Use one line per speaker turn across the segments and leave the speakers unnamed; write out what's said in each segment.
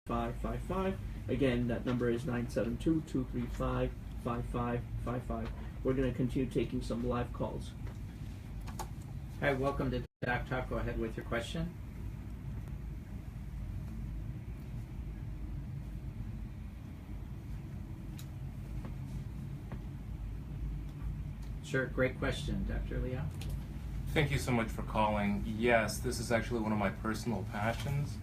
5555. Again, that number is 972-235-5555. We're going to continue taking some live calls.
Hi, welcome to Doc Talk. Go ahead with your question. Sure, great question, Dr. Liao.
Thank you so much for calling. Yes, this is actually one of my personal passions.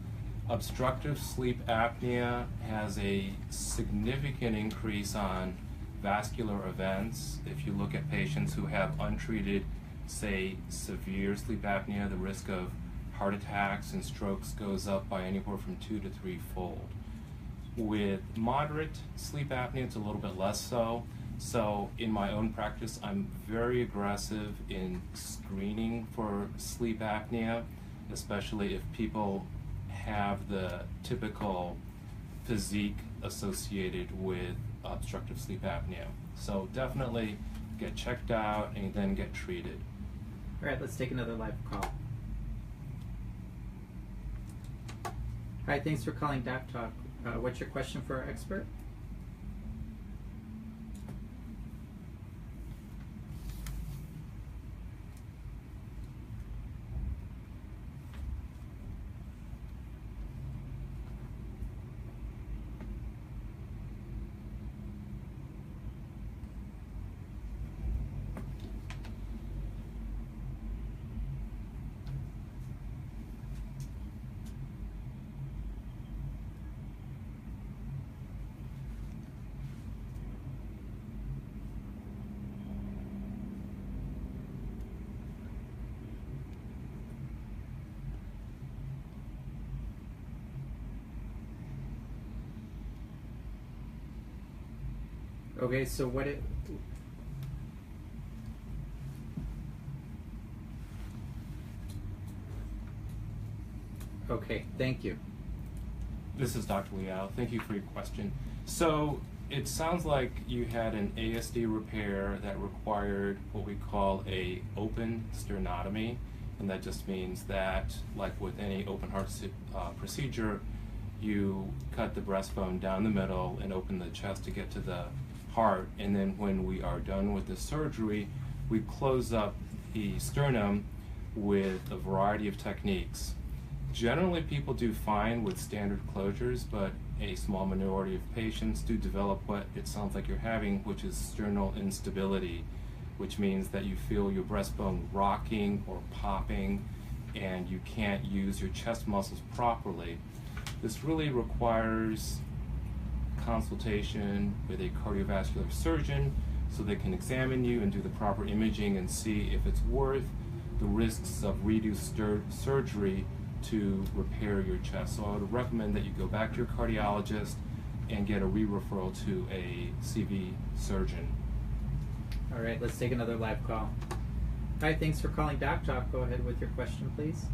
Obstructive sleep apnea has a significant increase on vascular events. If you look at patients who have untreated, say, severe sleep apnea, the risk of heart attacks and strokes goes up by anywhere from 2 to 3-fold. With moderate sleep apnea, it's a little bit less so. So in my own practice, I'm very aggressive in screening for sleep apnea, especially if people have the typical physique associated with obstructive sleep apnea. So definitely get checked out and then get treated.
All right, let's take another live call. Hi, thanks for calling Doc Talk. What's your question for our expert? Okay, so what it... Okay, thank you.
This is Dr. Liao. Thank you for your question. So it sounds like you had an ASD repair that required what we call a open sternotomy, and that just means that, like with any open heart procedure, you cut the breastbone down the middle and open the chest to get to the heart, and then when we are done with the surgery, we close up the sternum with a variety of techniques. Generally, people do fine with standard closures, but a small minority of patients do develop what it sounds like you're having, which is sternal instability, which means that you feel your breastbone rocking or popping, and you can't use your chest muscles properly. This really requires consultation with a cardiovascular surgeon so they can examine you and do the proper imaging and see if it's worth the risks of reduced surgery to repair your chest. So I would recommend that you go back to your cardiologist and get a re-referral to a CV surgeon.
All right, let's take another live call. Hi, thanks for calling Doc Talk. Go ahead with your question, please.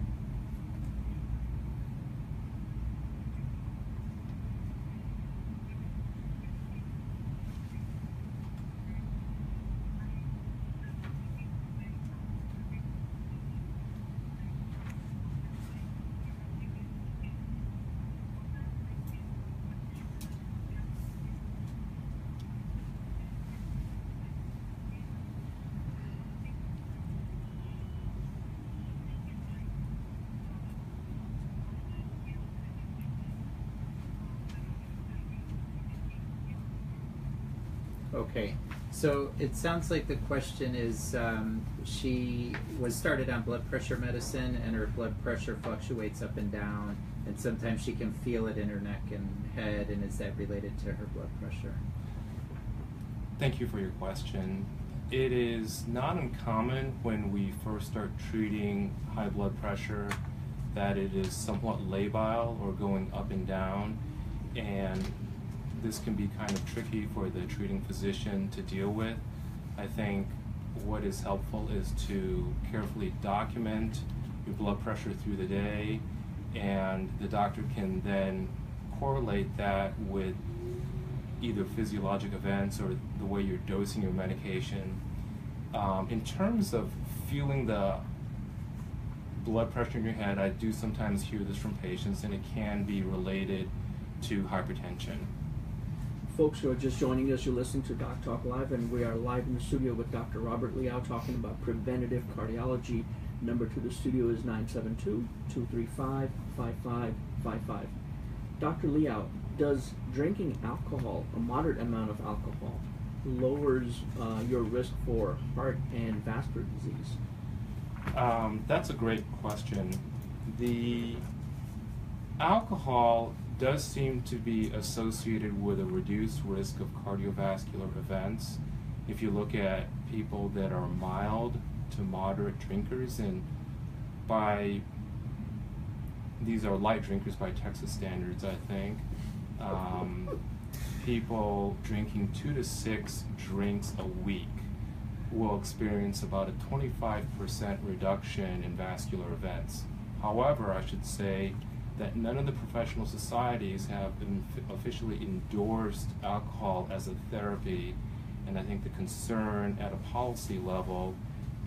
Okay, so it sounds like the question is she was started on blood pressure medicine and her blood pressure fluctuates up and down, and sometimes she can feel it in her neck and head, and is that related to her blood pressure?
Thank you for your question. It is not uncommon when we first start treating high blood pressure that it is somewhat labile or going up and down, and this can be kind of tricky for the treating physician to deal with. I think what is helpful is to carefully document your blood pressure through the day, and the doctor can then correlate that with either physiologic events or the way you're dosing your medication. In terms of feeling the blood pressure in your head, I do sometimes hear this from patients, and it can be related to hypertension.
Folks who are just joining us, you're listening to Doc Talk Live, and we are live in the studio with Dr. Robert Liao talking about preventative cardiology. Number to the studio is 972-235-5555. Dr. Liao, does drinking alcohol, a moderate amount of alcohol, lowers your risk for heart and vascular disease?
That's a great question. The alcohol does seem to be associated with a reduced risk of cardiovascular events. If you look at people that are mild to moderate drinkers, and these are light drinkers by Texas standards, I think. People drinking 2 to 6 drinks a week will experience about a 25% reduction in vascular events. However, I should say that none of the professional societies have officially endorsed alcohol as a therapy, and I think the concern at a policy level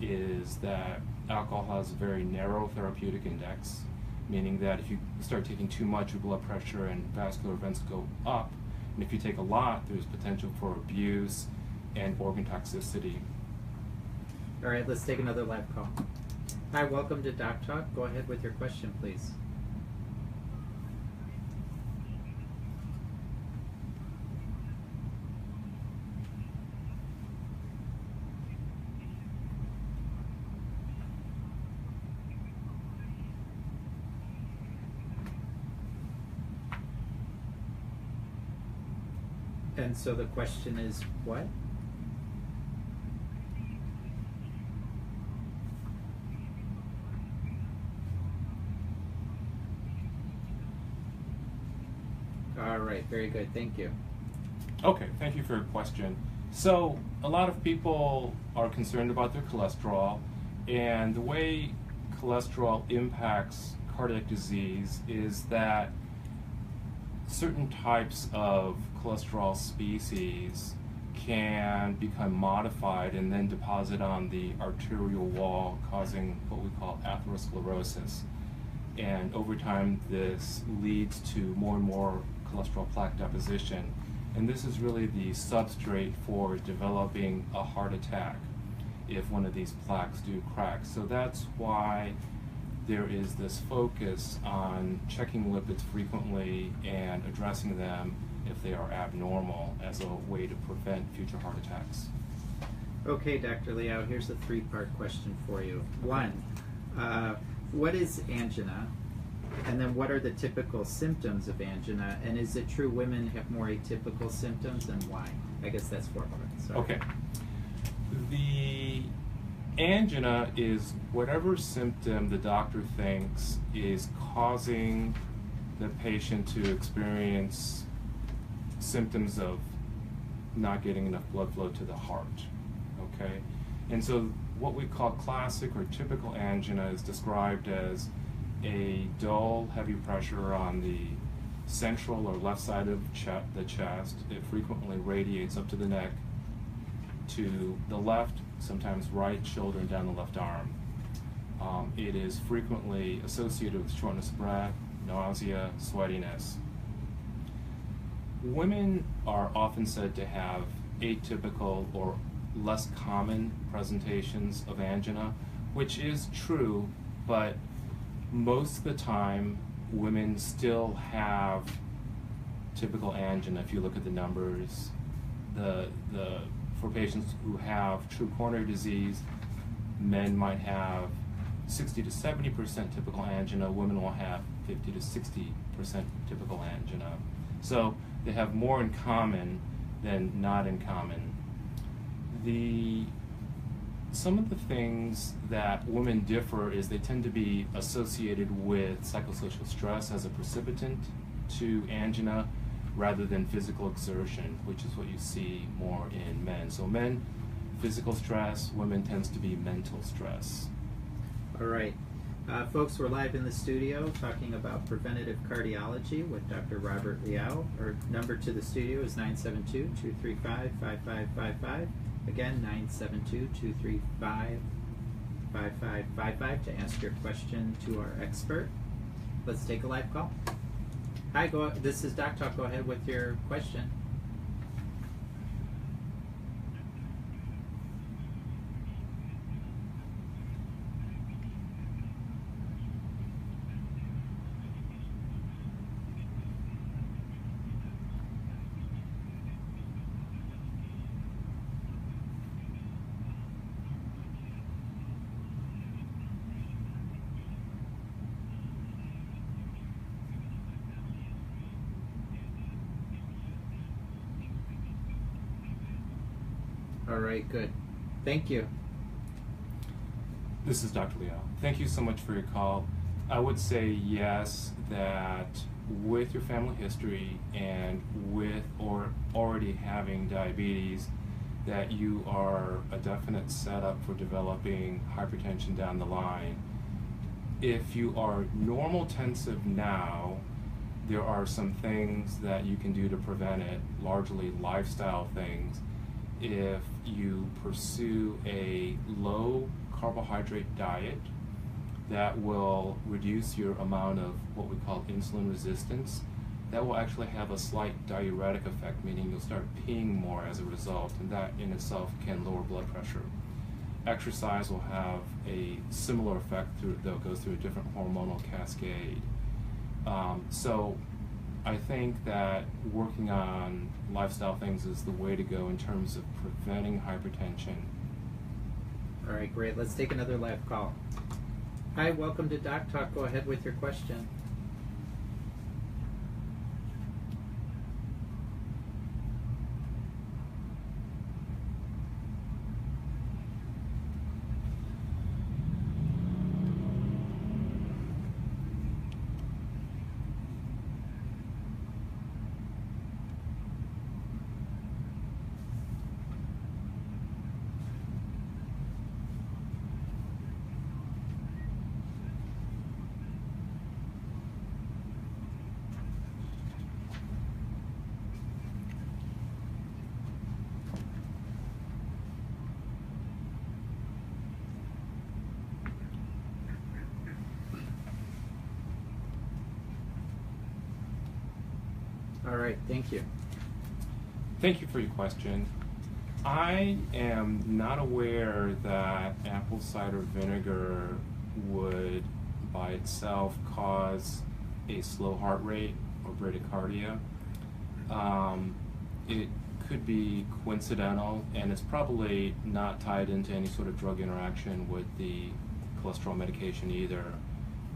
is that alcohol has a very narrow therapeutic index, meaning that if you start taking too much, your blood pressure and vascular events go up, and if you take a lot, there's potential for abuse and organ toxicity.
All right, let's take another live call. Hi, welcome to Doc Talk. Go ahead with your question, please. And so the question is what? All right, very good, thank you.
Okay, thank you for your question. So, a lot of people are concerned about their cholesterol, and the way cholesterol impacts cardiac disease is that certain types of cholesterol species can become modified and then deposit on the arterial wall, causing what we call atherosclerosis. And over time, this leads to more and more cholesterol plaque deposition. And this is really the substrate for developing a heart attack if one of these plaques do crack. So that's why there is this focus on checking lipids frequently and addressing them if they are abnormal as a way to prevent future heart attacks.
Okay, Dr. Liao, here's a 3-part question for you. 1, what is angina? And then what are the typical symptoms of angina? And is it true women have more atypical symptoms, and why? I guess that's 4 parts. Sorry.
Okay. The angina is whatever symptom the doctor thinks is causing the patient to experience symptoms of not getting enough blood flow to the heart. Okay? And so what we call classic or typical angina is described as a dull, heavy pressure on the central or left side of the chest. It frequently radiates up to the neck, to the left, sometimes right shoulder, and down the left arm. It is frequently associated with shortness of breath, nausea, sweatiness. Women are often said to have atypical or less common presentations of angina, which is true, but most of the time women still have typical angina. If you look at the numbers, for patients who have true coronary disease, men might have 60 to 70% typical angina, women will have 50 to 60% typical angina. So they have more in common than not in common. Some of the things that women differ is they tend to be associated with psychosocial stress as a precipitant to angina rather than physical exertion, which is what you see more in men. So men, physical stress, women tends to be mental stress.
All right. Folks, we're live in the studio talking about preventative cardiology with Dr. Robert Liao. Our number to the studio is 972-235-5555. Again, 972-235-5555 to ask your question to our expert. Let's take a live call. Hi, this is Doc Talk. Go ahead with your question. All right, good. Thank you.
This is Dr. Liao. Thank you so much for your call. I would say yes, that with your family history and with or already having diabetes, that you are a definite setup for developing hypertension down the line. If you are normal tensive now, there are some things that you can do to prevent it, largely lifestyle things. If you pursue a low carbohydrate diet that will reduce your amount of what we call insulin resistance, that will actually have a slight diuretic effect, meaning you'll start peeing more as a result, and that in itself can lower blood pressure. Exercise will have a similar effect though it goes through a different hormonal cascade. So I think that working on lifestyle things is the way to go in terms of preventing hypertension.
All right, great. Let's take another live call. Hi, welcome to Doc Talk. Go ahead with your question. All right, thank you.
Thank you for your question. I am not aware that apple cider vinegar would by itself cause a slow heart rate or bradycardia. It could be coincidental, and it's probably not tied into any sort of drug interaction with the cholesterol medication either.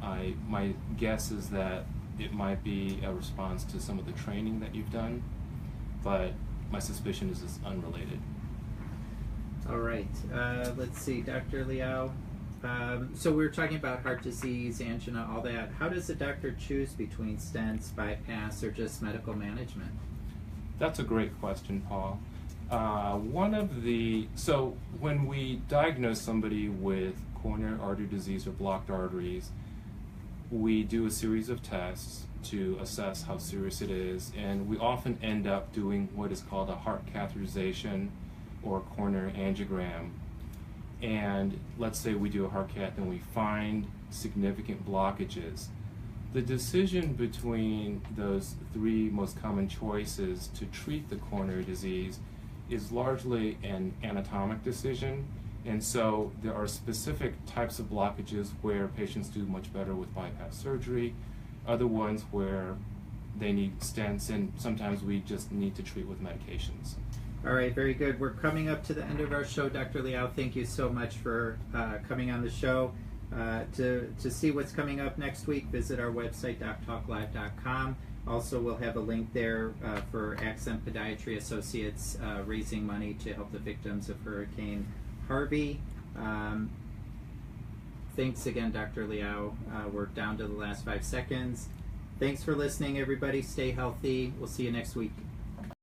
My guess is that it might be a response to some of the training that you've done, but my suspicion is it's unrelated.
All right, let's see, Dr. Liao. So we were talking about heart disease, angina, all that. How does a doctor choose between stents, bypass, or just medical management?
That's a great question, Paul. So when we diagnose somebody with coronary artery disease or blocked arteries, we do a series of tests to assess how serious it is, and we often end up doing what is called a heart catheterization or coronary angiogram. And let's say we do a heart cath and we find significant blockages. The decision between those three most common choices to treat the coronary disease is largely an anatomic decision. And so there are specific types of blockages where patients do much better with bypass surgery, other ones where they need stents, and sometimes we just need to treat with medications.
All right, very good. We're coming up to the end of our show. Dr. Liao, thank you so much for coming on the show. To see what's coming up next week, visit our website, doctalklive.com. Also, we'll have a link there for Accent Podiatry Associates raising money to help the victims of Hurricane Harvey. Thanks again, Dr. Liao. We're down to the last 5 seconds. Thanks for listening, everybody. Stay healthy. We'll see you next week.